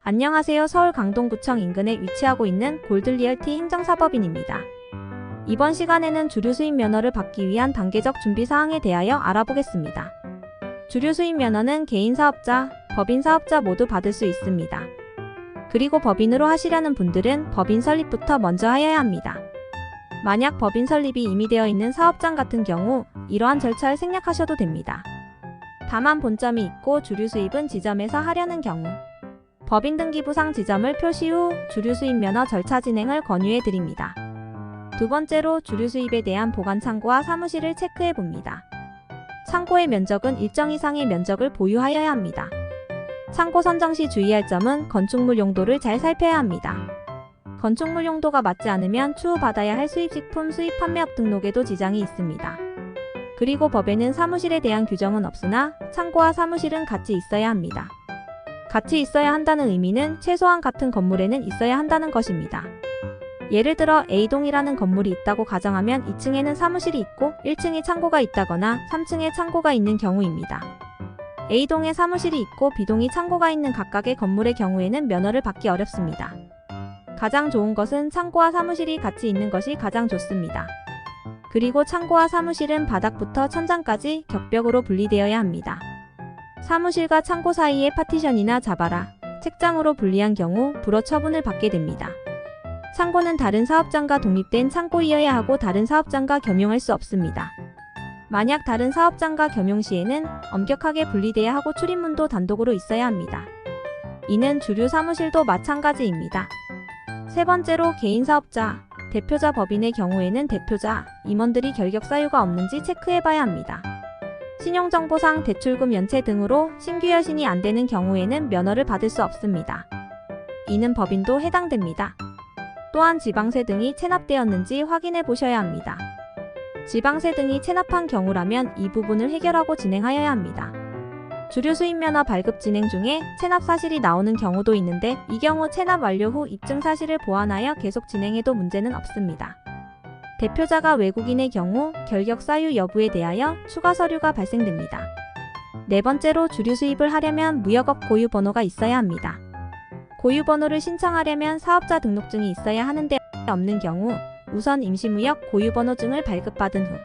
안녕하세요. 서울 강동구청 인근에 위치하고 있는 골드리얼티 행정사법인입니다. 이번 시간에는 주류수입 면허를 받기 위한 단계적 준비사항에 대하여 알아보겠습니다. 주류수입 면허는 개인사업자, 법인사업자 모두 받을 수 있습니다. 그리고 법인으로 하시려는 분들은 법인 설립부터 먼저 하여야 합니다. 만약 법인 설립이 이미 되어 있는 사업장 같은 경우 이러한 절차를 생략하셔도 됩니다. 다만 본점이 있고 주류수입은 지점에서 하려는 경우 법인등기부상 지점을 표시 후 주류수입 면허 절차 진행을 권유해 드립니다. 두 번째로 주류수입에 대한 보관 창고와 사무실을 체크해 봅니다. 창고의 면적은 일정 이상의 면적을 보유하여야 합니다. 창고 선정 시 주의할 점은 건축물 용도를 잘 살펴야 합니다. 건축물 용도가 맞지 않으면 추후 받아야 할 수입식품 수입 판매업 등록에도 지장이 있습니다. 그리고 법에는 사무실에 대한 규정은 없으나 창고와 사무실은 같이 있어야 합니다. 같이 있어야 한다는 의미는 최소한 같은 건물에는 있어야 한다는 것입니다. 예를 들어 A동이라는 건물이 있다고 가정하면 2층에는 사무실이 있고 1층에 창고가 있다거나 3층에 창고가 있는 경우입니다. A동에 사무실이 있고 B동이 창고가 있는 각각의 건물의 경우에는 면허를 받기 어렵습니다. 가장 좋은 것은 창고와 사무실이 같이 있는 것이 가장 좋습니다. 그리고 창고와 사무실은 바닥부터 천장까지 격벽으로 분리되어야 합니다. 사무실과 창고 사이에 파티션이나 자바라, 책장으로 분리한 경우 불허 처분을 받게 됩니다. 창고는 다른 사업장과 독립된 창고이어야 하고 다른 사업장과 겸용할 수 없습니다. 만약 다른 사업장과 겸용 시에는 엄격하게 분리돼야 하고 출입문도 단독으로 있어야 합니다. 이는 주류 사무실도 마찬가지입니다. 세 번째로 개인사업자, 대표자 법인의 경우에는 대표자, 임원들이 결격 사유가 없는지 체크해봐야 합니다. 신용정보상 대출금 연체 등으로 신규 여신이 안 되는 경우에는 면허를 받을 수 없습니다. 이는 법인도 해당됩니다. 또한 지방세 등이 체납되었는지 확인해 보셔야 합니다. 지방세 등이 체납한 경우라면 이 부분을 해결하고 진행하여야 합니다. 주류수입면허 발급 진행 중에 체납 사실이 나오는 경우도 있는데 이 경우 체납 완료 후 입증 사실을 보완하여 계속 진행해도 문제는 없습니다. 대표자가 외국인의 경우 결격 사유 여부에 대하여 추가 서류가 발생됩니다. 네 번째로 주류수입을 하려면 무역업 고유번호가 있어야 합니다. 고유번호를 신청하려면 사업자 등록증이 있어야 하는데 없는 경우 우선 임시무역 고유번호증을 발급받은 후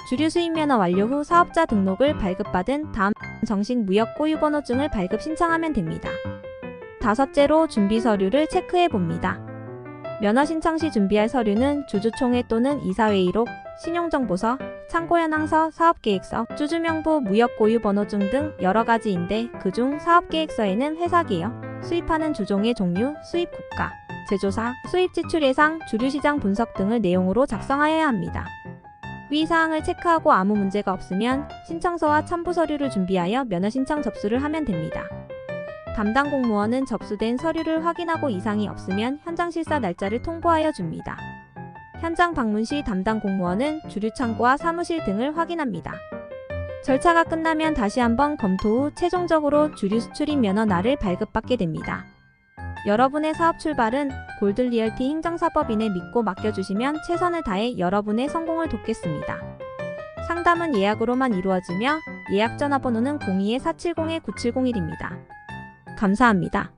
주류수입면허 완료 후 사업자 등록을 발급받은 다음 정식 무역 고유번호증을 발급 신청하면 됩니다. 다섯째로 준비 서류를 체크해 봅니다. 면허 신청 시 준비할 서류는 주주총회 또는 이사회의록, 신용정보서, 창고현황서, 사업계획서, 주주명부, 무역고유번호증 등 여러 가지인데 그중 사업계획서에는 회사개요, 수입하는 주종의 종류, 수입국가, 제조사, 수입지출 예상, 주류시장 분석 등을 내용으로 작성하여야 합니다. 위 사항을 체크하고 아무 문제가 없으면 신청서와 첨부 서류를 준비하여 면허 신청 접수를 하면 됩니다. 담당 공무원은 접수된 서류를 확인하고 이상이 없으면 현장 실사 날짜를 통보하여 줍니다. 현장 방문 시 담당 공무원은 주류창고와 사무실 등을 확인합니다. 절차가 끝나면 다시 한번 검토 후 최종적으로 주류수출입 면허 날을 발급받게 됩니다. 여러분의 사업 출발은 골드리얼티 행정사법인에 믿고 맡겨주시면 최선을 다해 여러분의 성공을 돕겠습니다. 상담은 예약으로만 이루어지며 예약 전화번호는 02-470-9701입니다. 감사합니다.